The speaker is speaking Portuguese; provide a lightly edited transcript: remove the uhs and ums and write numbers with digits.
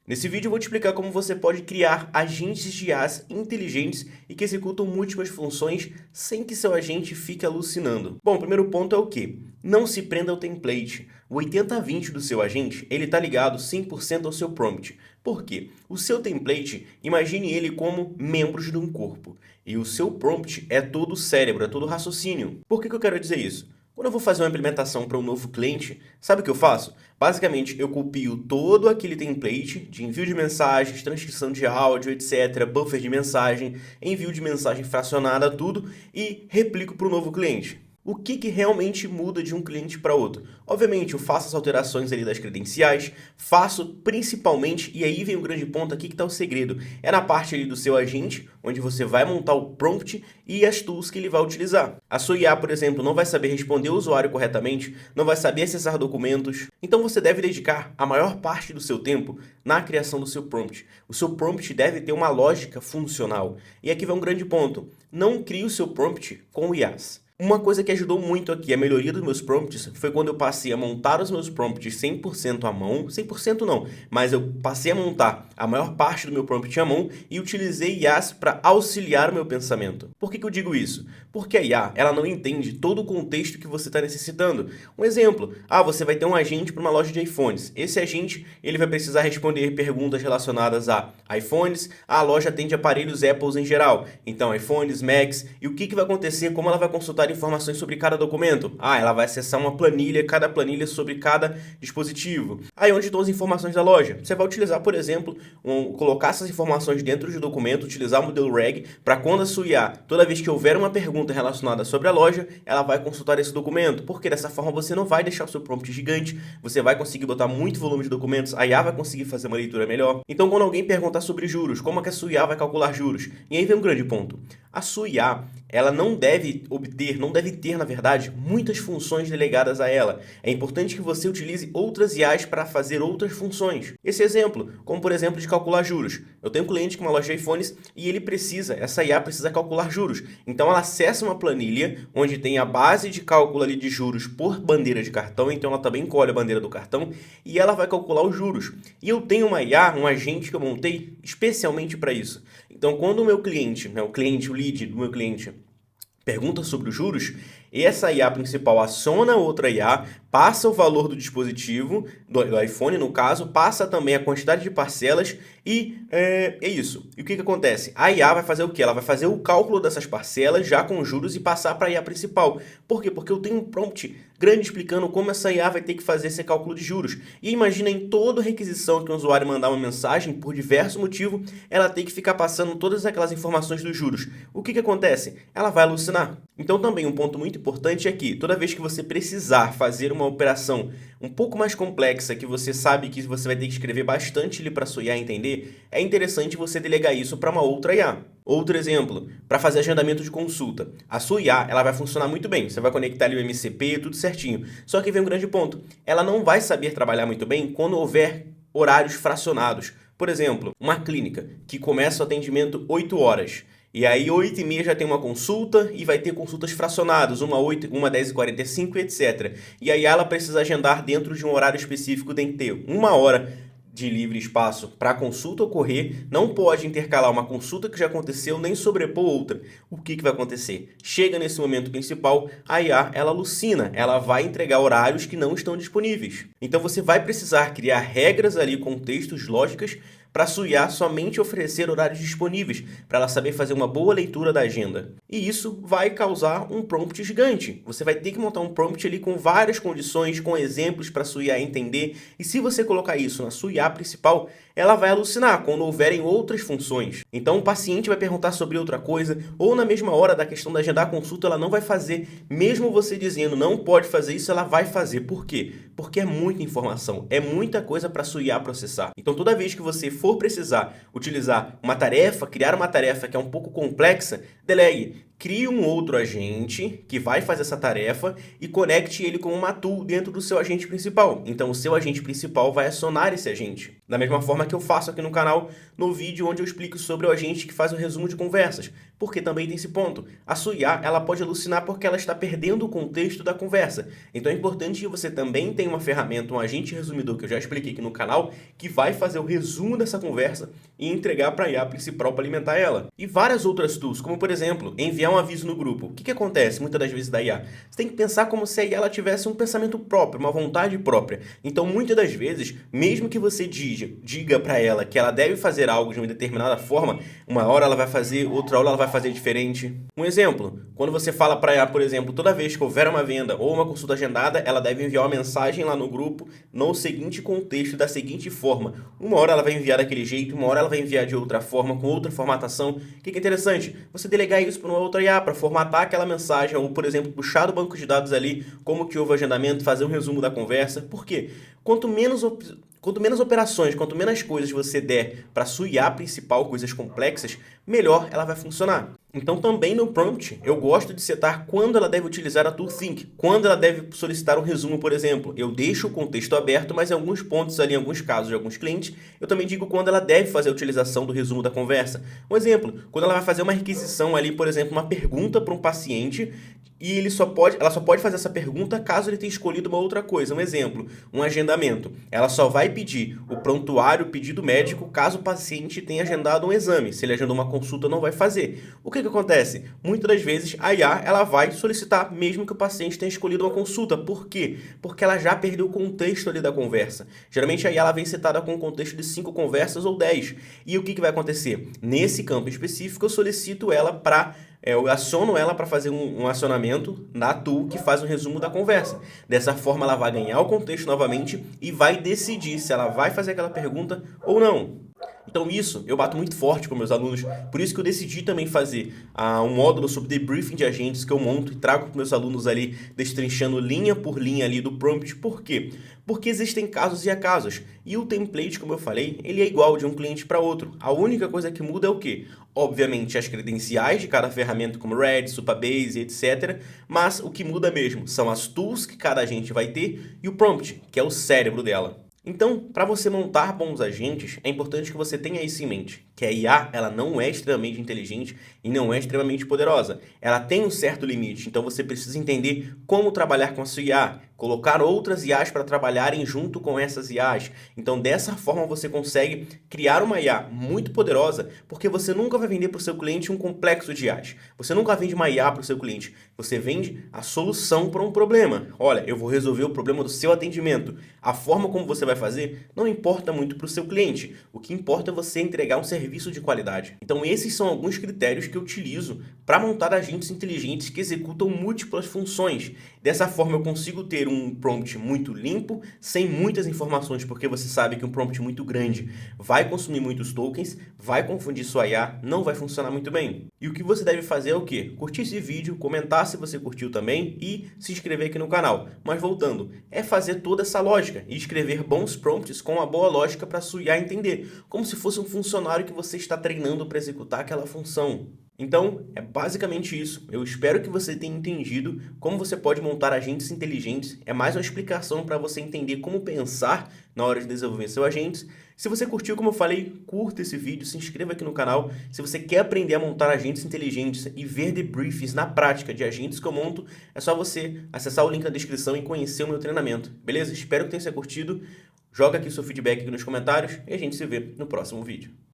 Nesse vídeo eu vou te explicar como você pode criar agentes de IAs inteligentes e que executam múltiplas funções sem que seu agente fique alucinando. Bom, o primeiro ponto é o quê? Não se prenda ao template. O 80-20 do seu agente, ele está ligado 100% ao seu prompt. Por quê? O seu template, imagine ele como membros de um corpo. E o seu prompt é todo o cérebro, é todo o raciocínio. Por que eu quero dizer isso? Quando eu vou fazer uma implementação para um novo cliente, sabe o que eu faço? Basicamente, eu copio todo aquele template de envio de mensagens, transcrição de áudio, etc., buffer de mensagem, envio de mensagem fracionada, tudo, e replico para o novo cliente. O que realmente muda de um cliente para outro? Obviamente, eu faço as alterações ali das credenciais, faço principalmente, e aí vem o grande ponto aqui que está o segredo, é na parte ali do seu agente, onde você vai montar o prompt e as tools que ele vai utilizar. A sua IA, por exemplo, não vai saber responder o usuário corretamente, não vai saber acessar documentos, então você deve dedicar a maior parte do seu tempo na criação do seu prompt. O seu prompt deve ter uma lógica funcional. E aqui vai um grande ponto, não crie o seu prompt com IAs. Uma coisa que ajudou muito aqui, a melhoria dos meus prompts, foi quando eu passei a montar os meus prompts 100% à mão, 100% não, mas eu passei a montar a maior parte do meu prompt à mão e utilizei IAs para auxiliar o meu pensamento. Por que eu digo isso? Porque a IA, ela não entende todo o contexto que você está necessitando. Um exemplo, você vai ter um agente para uma loja de iPhones. Esse agente, ele vai precisar responder perguntas relacionadas a iPhones, a loja atende aparelhos Apple em geral, então iPhones, Macs, e o que vai acontecer, como ela vai consultar informações sobre cada documento. Ela vai acessar uma planilha, cada planilha sobre cada dispositivo. Aí onde estão as informações da loja? Você vai utilizar, por exemplo, colocar essas informações dentro de documento, utilizar o modelo RAG, para quando a sua IA, toda vez que houver uma pergunta relacionada sobre a loja, ela vai consultar esse documento, porque dessa forma você não vai deixar o seu prompt gigante, você vai conseguir botar muito volume de documentos, a IA vai conseguir fazer uma leitura melhor. Então quando alguém perguntar sobre juros, como é que a sua IA vai calcular juros? E aí vem um grande ponto. A sua IA, ela não deve ter, na verdade, muitas funções delegadas a ela. É importante que você utilize outras IAs para fazer outras funções. Esse exemplo, como por exemplo de calcular juros. Eu tenho um cliente com uma loja de iPhones e essa IA precisa calcular juros. Então ela acessa uma planilha onde tem a base de cálculo ali de juros por bandeira de cartão, então ela também colhe a bandeira do cartão e ela vai calcular os juros. E eu tenho uma IA, um agente que eu montei especialmente para isso. Então quando o meu cliente, o lead do meu cliente, pergunta sobre os juros, essa IA principal aciona outra IA, passa o valor do dispositivo, do iPhone no caso, passa também a quantidade de parcelas e é isso. E o que acontece? A IA vai fazer o quê? Ela vai fazer o cálculo dessas parcelas já com juros e passar para a IA principal. Por quê? Porque eu tenho um prompt grande explicando como essa IA vai ter que fazer esse cálculo de juros. E imagina em toda requisição que um usuário mandar uma mensagem, por diverso motivo, ela tem que ficar passando todas aquelas informações dos juros. O que acontece? Ela vai alucinar. Então também um ponto muito importante é que toda vez que você precisar fazer uma operação um pouco mais complexa, que você sabe que você vai ter que escrever bastante ali para a sua IA entender, é interessante você delegar isso para uma outra IA. Outro exemplo, para fazer agendamento de consulta. A sua IA, ela vai funcionar muito bem, você vai conectar ali o MCP, tudo certinho. Só que vem um grande ponto, ela não vai saber trabalhar muito bem quando houver horários fracionados. Por exemplo, uma clínica que começa o atendimento 8 horas. E aí, 8h30 já tem uma consulta e vai ter consultas fracionadas, uma 8, uma 10h45, etc. E aí ela precisa agendar dentro de um horário específico, tem que ter 1 hora de livre espaço para a consulta ocorrer, não pode intercalar uma consulta que já aconteceu nem sobrepor outra. O que vai acontecer? Chega nesse momento principal, a IA ela alucina, ela vai entregar horários que não estão disponíveis. Então você vai precisar criar regras ali, contextos, lógicas, para a sua IA somente oferecer horários disponíveis, para ela saber fazer uma boa leitura da agenda. E isso vai causar um prompt gigante. Você vai ter que montar um prompt ali com várias condições, com exemplos para a sua IA entender. E se você colocar isso na sua IA principal, ela vai alucinar quando houverem outras funções. Então o paciente vai perguntar sobre outra coisa, ou na mesma hora da questão da agendar a consulta, ela não vai fazer. Mesmo você dizendo não pode fazer isso, ela vai fazer. Por quê? Porque é muita informação, é muita coisa para a sua IA processar. Então toda vez que você for precisar utilizar uma tarefa, criar uma tarefa que é um pouco complexa, delegue. crie um outro agente que vai fazer essa tarefa e conecte ele com uma tool dentro do seu agente principal. Então, o seu agente principal vai acionar esse agente. Da mesma forma que eu faço aqui no canal, no vídeo onde eu explico sobre o agente que faz o resumo de conversas. Porque também tem esse ponto. A sua IA, ela pode alucinar porque ela está perdendo o contexto da conversa. Então, é importante que você também tenha uma ferramenta, um agente resumidor, que eu já expliquei aqui no canal, que vai fazer o resumo dessa conversa e entregar para a IA principal para alimentar ela. E várias outras tools, como por exemplo, enviar um aviso no grupo. O que acontece muitas das vezes da IA? Você tem que pensar como se a IA ela tivesse um pensamento próprio, uma vontade própria. Então, muitas das vezes, mesmo que você diga para ela que ela deve fazer algo de uma determinada forma, uma hora ela vai fazer, outra hora ela vai fazer diferente. Um exemplo, quando você fala para a IA, por exemplo, toda vez que houver uma venda ou uma consulta agendada, ela deve enviar uma mensagem lá no grupo no seguinte contexto, da seguinte forma. Uma hora ela vai enviar daquele jeito, uma hora ela vai enviar de outra forma, com outra formatação. O que é interessante? Você delegar isso para uma outra IA, para formatar aquela mensagem, ou, por exemplo, puxar do banco de dados ali, como que houve o agendamento, fazer um resumo da conversa. Por quê? Quanto menos operações, quanto menos coisas você der para a sua IA principal, coisas complexas, melhor ela vai funcionar. Então, também no prompt, eu gosto de setar quando ela deve utilizar a tool Think, quando ela deve solicitar um resumo, por exemplo. Eu deixo o contexto aberto, mas em alguns pontos ali, em alguns casos de alguns clientes, eu também digo quando ela deve fazer a utilização do resumo da conversa. Um exemplo, quando ela vai fazer uma requisição ali, por exemplo, uma pergunta para um paciente, e ela só pode fazer essa pergunta caso ele tenha escolhido uma outra coisa. Um exemplo, um agendamento. Ela só vai pedir o prontuário, o pedido médico, caso o paciente tenha agendado um exame. Se ele agendou uma consulta, não vai fazer. O que acontece? Muitas das vezes a IA ela vai solicitar mesmo que o paciente tenha escolhido uma consulta. Por quê? Porque ela já perdeu o contexto ali da conversa. Geralmente a IA ela vem setada com um contexto de 5 conversas ou 10. E o que vai acontecer? Nesse campo específico, eu solicito ela para... eu aciono ela para fazer um acionamento na tool que faz um resumo da conversa. Dessa forma, ela vai ganhar o contexto novamente e vai decidir se ela vai fazer aquela pergunta ou não. Então isso eu bato muito forte com meus alunos, por isso que eu decidi também fazer um módulo sobre debriefing de agentes que eu monto e trago para meus alunos ali, destrinchando linha por linha ali do prompt. Por quê? Porque existem casos e acasos, e o template, como eu falei, ele é igual de um cliente para outro. A única coisa que muda é o quê? Obviamente as credenciais de cada ferramenta como Red, Supabase, etc. Mas o que muda mesmo são as tools que cada agente vai ter e o prompt, que é o cérebro dela. Então, para você montar bons agentes, é importante que você tenha isso em mente, que a IA ela não é extremamente inteligente e não é extremamente poderosa. Ela tem um certo limite, então você precisa entender como trabalhar com a sua IA, colocar outras IAs para trabalharem junto com essas IAs. Então, dessa forma, você consegue criar uma IA muito poderosa, porque você nunca vai vender para o seu cliente um complexo de IAs. Você nunca vende uma IA para o seu cliente. Você vende a solução para um problema. Olha, eu vou resolver o problema do seu atendimento. A forma como você vai fazer não importa muito para o seu cliente. O que importa é você entregar um serviço de qualidade. Então, esses são alguns critérios que eu utilizo para montar agentes inteligentes que executam múltiplas funções. Dessa forma, eu consigo ter um prompt muito limpo, sem muitas informações, porque você sabe que um prompt muito grande vai consumir muitos tokens, vai confundir sua IA, não vai funcionar muito bem. E o que você deve fazer é o quê? Curtir esse vídeo, comentar se você curtiu também e se inscrever aqui no canal. Mas voltando, é fazer toda essa lógica e escrever bons prompts com uma boa lógica para sua IA entender, como se fosse um funcionário que você está treinando para executar aquela função. Então, é basicamente isso. Eu espero que você tenha entendido como você pode montar agentes inteligentes. É mais uma explicação para você entender como pensar na hora de desenvolver seus agentes. Se você curtiu, como eu falei, curta esse vídeo, se inscreva aqui no canal. Se você quer aprender a montar agentes inteligentes e ver debriefs na prática de agentes que eu monto, é só você acessar o link na descrição e conhecer o meu treinamento. Beleza? Espero que tenha curtido. Joga aqui seu feedback aqui nos comentários e a gente se vê no próximo vídeo.